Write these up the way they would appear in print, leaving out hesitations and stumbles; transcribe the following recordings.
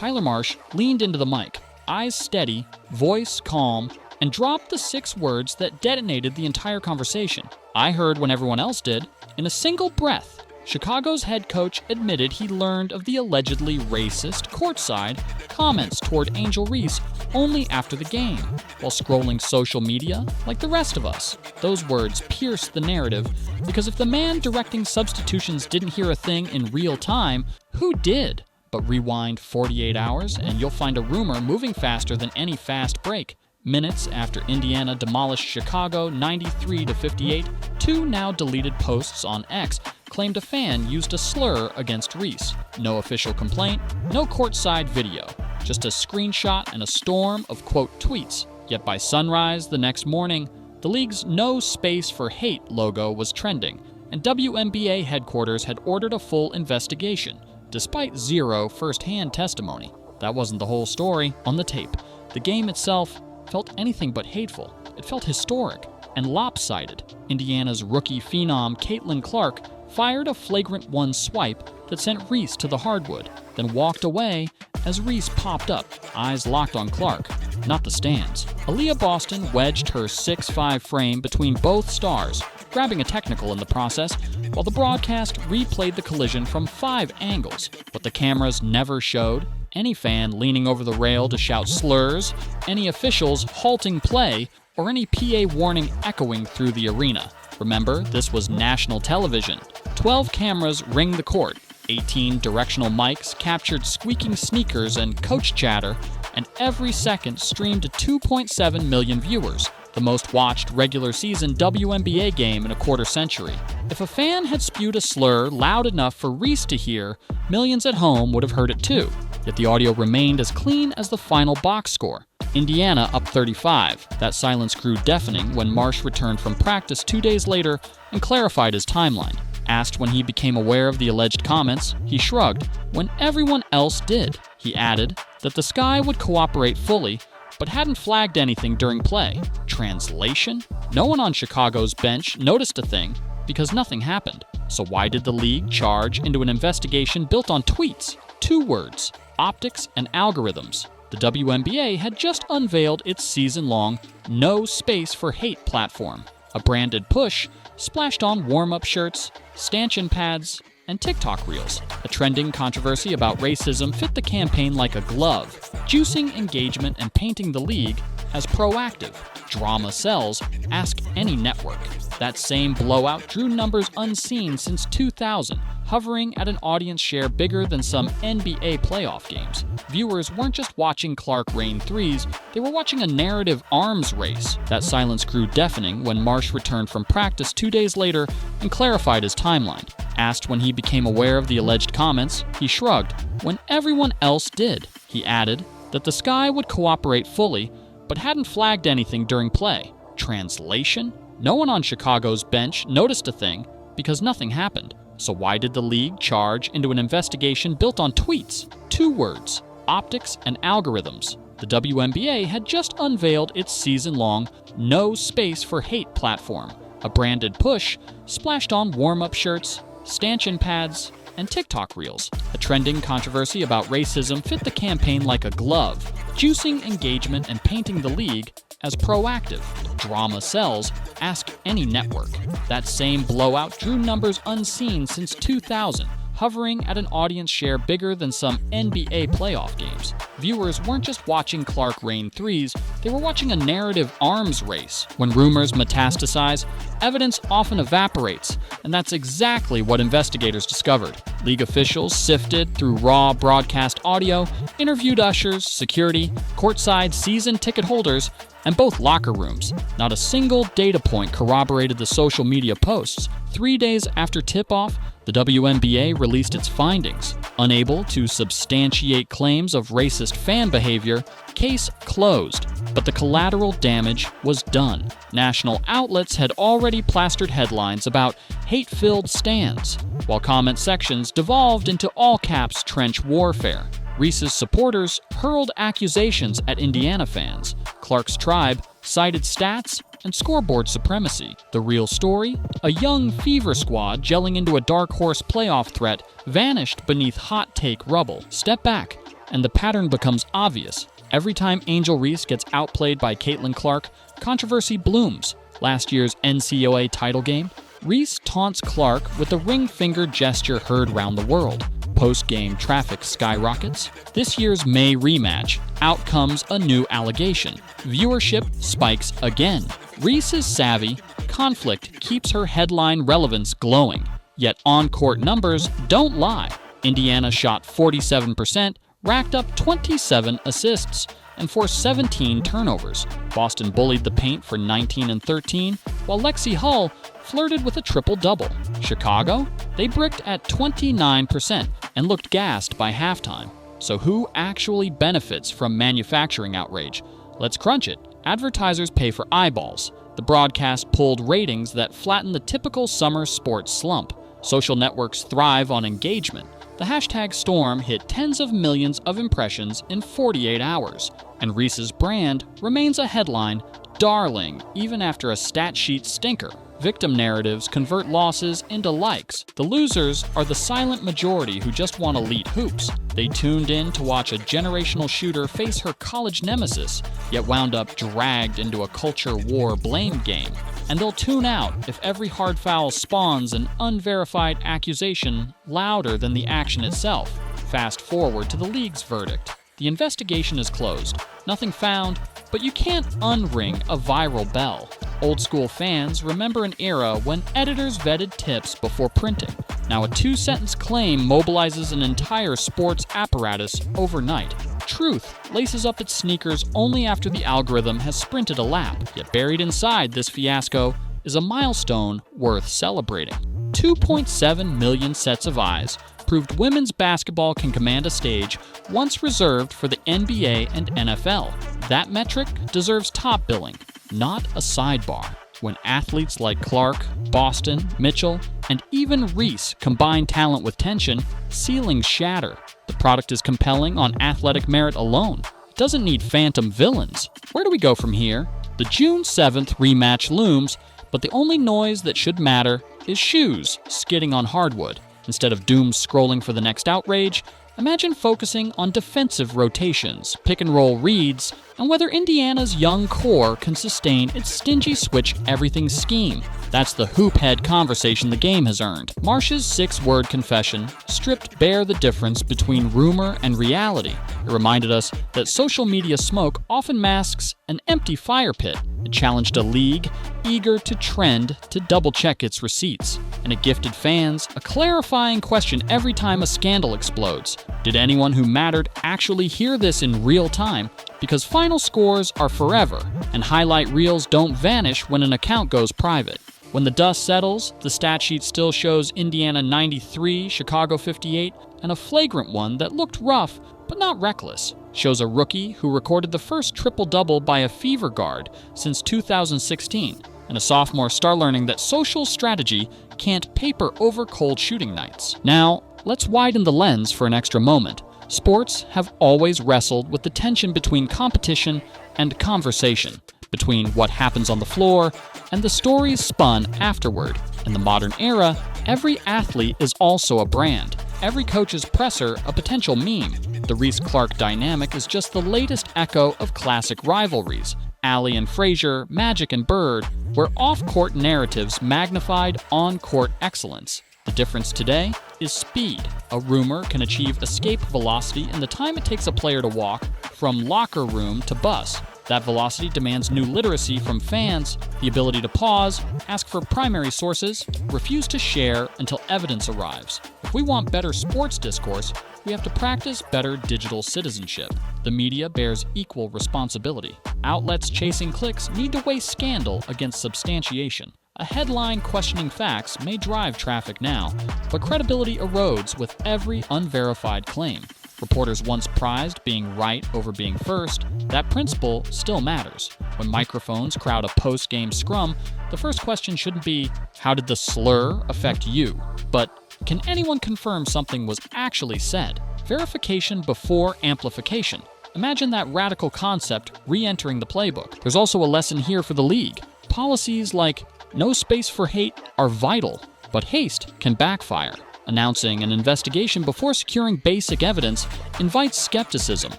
Tyler Marsh leaned into the mic, eyes steady, voice calm, and dropped the 6 words that detonated the entire conversation. "I heard when everyone else did." In a single breath, Chicago's head coach admitted he learned of the allegedly racist courtside comments toward Angel Reese only after the game, while scrolling social media like the rest of us. Those words pierced the narrative, because if the man directing substitutions didn't hear a thing in real time, who did? But rewind 48 hours and you'll find a rumor moving faster than any fast break. Minutes after Indiana demolished Chicago 93-58, 2 now deleted posts on X claimed a fan used a slur against Reese. No official complaint, no courtside video, just a screenshot and a storm of quote tweets. Yet by sunrise the next morning, the league's "No Space for Hate" logo was trending, and WNBA headquarters had ordered a full investigation, despite 0 first-hand testimony. That wasn't the whole story. On the tape, the game itself felt anything but hateful. It felt historic and lopsided. Indiana's rookie phenom Caitlin Clark fired a flagrant 1 swipe that sent Reese to the hardwood, then walked away as Reese popped up, eyes locked on Clark, not the stands. Aaliyah Boston wedged her 6'5" frame between both stars, grabbing a technical in the process, while the broadcast replayed the collision from 5 angles. But the cameras never showed any fan leaning over the rail to shout slurs, any officials halting play, or any PA warning echoing through the arena. Remember, this was national television. 12 cameras ringed the court, 18 directional mics captured squeaking sneakers and coach chatter, and every second streamed to 2.7 million viewers, the most watched regular season WNBA game in a quarter century. If a fan had spewed a slur loud enough for Reese to hear, millions at home would have heard it too. Yet the audio remained as clean as the final box score. Indiana up 35. That silence grew deafening when Marsh returned from practice 2 days later and clarified his timeline. Asked when he became aware of the alleged comments, he shrugged. When everyone else did. He added that the Sky would cooperate fully, but hadn't flagged anything during play. Translation? No one on Chicago's bench noticed a thing because nothing happened. So why did the league charge into an investigation built on tweets? 2 words: optics and algorithms. The WNBA had just unveiled its season-long No Space for Hate platform, a branded push splashed on warm-up shirts, stanchion pads, and TikTok reels. A trending controversy about racism fit the campaign like a glove, juicing engagement and painting the league as proactive. Drama sells, ask any network. That same blowout drew numbers unseen since 2000, hovering at an audience share bigger than some NBA playoff games. Viewers weren't just watching Clark rain threes, they were watching a narrative arms race. That silence grew deafening when Marsh returned from practice 2 days later and clarified his timeline. Asked when he became aware of the alleged comments, he shrugged. When everyone else did. He added that the Sky would cooperate fully, but hadn't flagged anything during play. Translation? No one on Chicago's bench noticed a thing because nothing happened. So why did the league charge into an investigation built on tweets? 2 words: optics and algorithms. The WNBA had just unveiled its season-long No Space for Hate platform, a branded push splashed on warm-up shirts, stanchion pads, and TikTok reels. A trending controversy about racism fit the campaign like a glove, juicing engagement and painting the league as proactive. Drama sells, ask any network. That same blowout drew numbers unseen since 2000, hovering at an audience share bigger than some NBA playoff games. Viewers weren't just watching Clark rain threes, they were watching a narrative arms race. When rumors metastasize, evidence often evaporates, and that's exactly what investigators discovered. League officials sifted through raw broadcast audio, interviewed ushers, security, courtside season ticket holders, and both locker rooms. Not a single data point corroborated the social media posts. 3 days after tip-off, the WNBA released its findings. Unable to substantiate claims of racist fan behavior, case closed. But the collateral damage was done. National outlets had already plastered headlines about hate-filled stands, while comment sections devolved into all-caps trench warfare. Reese's supporters hurled accusations at Indiana fans. Clark's tribe cited stats and scoreboard supremacy. The real story? A young fever squad gelling into a dark horse playoff threat vanished beneath hot take rubble. Step back and the pattern becomes obvious. Every time Angel Reese gets outplayed by Caitlin Clark, controversy blooms. Last year's NCAA title game, Reese taunts Clark with a ring finger gesture heard round the world. Post-game traffic skyrockets. This year's May rematch, out comes a new allegation. Viewership spikes again. Reese is savvy. Conflict keeps her headline relevance glowing. Yet on-court numbers don't lie. Indiana shot 47%, racked up 27 assists, and forced 17 turnovers. Boston bullied the paint for 19 and 13, while Lexi Hull flirted with a triple-double. Chicago? They bricked at 29% and looked gassed by halftime. So who actually benefits from manufacturing outrage? Let's crunch it. Advertisers pay for eyeballs. The broadcast pulled ratings that flatten the typical summer sports slump. Social networks thrive on engagement. The hashtag storm hit tens of millions of impressions in 48 hours, and Reese's brand remains a headline darling even after a stat sheet stinker. Victim narratives convert losses into likes. The losers are the silent majority who just want elite hoops. They tuned in to watch a generational shooter face her college nemesis, yet wound up dragged into a culture war blame game. And they'll tune out if every hard foul spawns an unverified accusation louder than the action itself. Fast forward to the league's verdict. The investigation is closed. Nothing found, but you can't unring a viral bell. Old school fans remember an era when editors vetted tips before printing. Now a two-sentence claim mobilizes an entire sports apparatus overnight. Truth laces up its sneakers only after the algorithm has sprinted a lap. Yet buried inside this fiasco is a milestone worth celebrating. 2.7 million sets of eyes proved women's basketball can command a stage once reserved for the NBA and NFL. That metric deserves top billing, not a sidebar. When athletes like Clark, Boston, Mitchell, and even Reese combine talent with tension, ceilings shatter. The product is compelling on athletic merit alone. It doesn't need phantom villains. Where do we go from here? The June 7th rematch looms, but the only noise that should matter is shoes skidding on hardwood. Instead of doom scrolling for the next outrage, imagine focusing on defensive rotations, pick-and-roll reads, and whether Indiana's young core can sustain its stingy switch-everything scheme. That's the hoop-head conversation the game has earned. Marsh's 6-word confession stripped bare the difference between rumor and reality. It reminded us that social media smoke often masks an empty fire pit. It challenged a league eager to trend to double-check its receipts. And it gifted fans a clarifying question every time a scandal explodes. Did anyone who mattered actually hear this in real time? Because final scores are forever, and highlight reels don't vanish when an account goes private. When the dust settles, the stat sheet still shows Indiana 93, Chicago 58, and a flagrant one that looked rough but not reckless. Shows a rookie who recorded the first triple-double by a Fever guard since 2016, and a sophomore star learning that social strategy can't paper over cold shooting nights. Now, let's widen the lens for an extra moment. Sports have always wrestled with the tension between competition and conversation, between what happens on the floor and the stories spun afterward. In the modern era, every athlete is also a brand. Every coach's presser a potential meme. The Reese-Clark dynamic is just the latest echo of classic rivalries. Allie and Frazier, Magic and Bird, where off-court narratives magnified on-court excellence. The difference today is speed. A rumor can achieve escape velocity in the time it takes a player to walk from locker room to bus. That velocity demands new literacy from fans, the ability to pause, ask for primary sources, refuse to share until evidence arrives. If we want better sports discourse, we have to practice better digital citizenship. The media bears equal responsibility. Outlets chasing clicks need to weigh scandal against substantiation. A headline questioning facts may drive traffic now, but credibility erodes with every unverified claim. Reporters once prized being right over being first, that principle still matters. When microphones crowd a post-game scrum, the first question shouldn't be, how did the slur affect you? But, can anyone confirm something was actually said? Verification before amplification. Imagine that radical concept re-entering the playbook. There's also a lesson here for the league. Policies like no space for hate are vital, but haste can backfire. Announcing an investigation before securing basic evidence invites skepticism.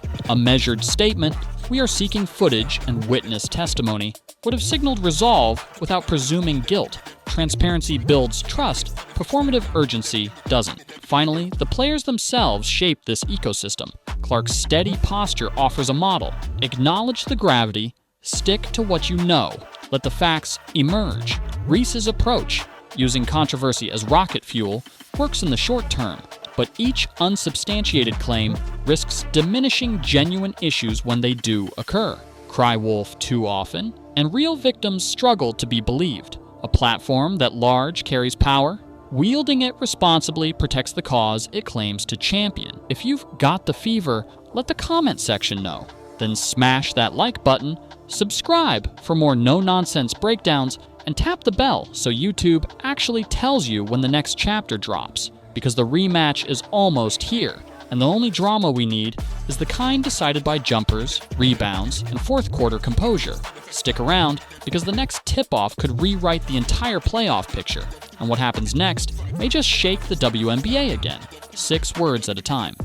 A measured statement, "We are seeking footage and witness testimony," would have signaled resolve without presuming guilt. Transparency builds trust, performative urgency doesn't. Finally, the players themselves shape this ecosystem. Clark's steady posture offers a model. Acknowledge the gravity, stick to what you know, let the facts emerge. Reese's approach, using controversy as rocket fuel, works in the short term, but each unsubstantiated claim risks diminishing genuine issues when they do occur. Cry wolf too often, and real victims struggle to be believed. A platform that large carries power, wielding it responsibly protects the cause it claims to champion. If you've got the fever, let the comment section know. Then smash that like button, subscribe for more no-nonsense breakdowns, and tap the bell so YouTube actually tells you when the next chapter drops, because the rematch is almost here, and the only drama we need is the kind decided by jumpers, rebounds, and fourth quarter composure. Stick around, because the next tip-off could rewrite the entire playoff picture, and what happens next may just shake the WNBA again, 6 words at a time.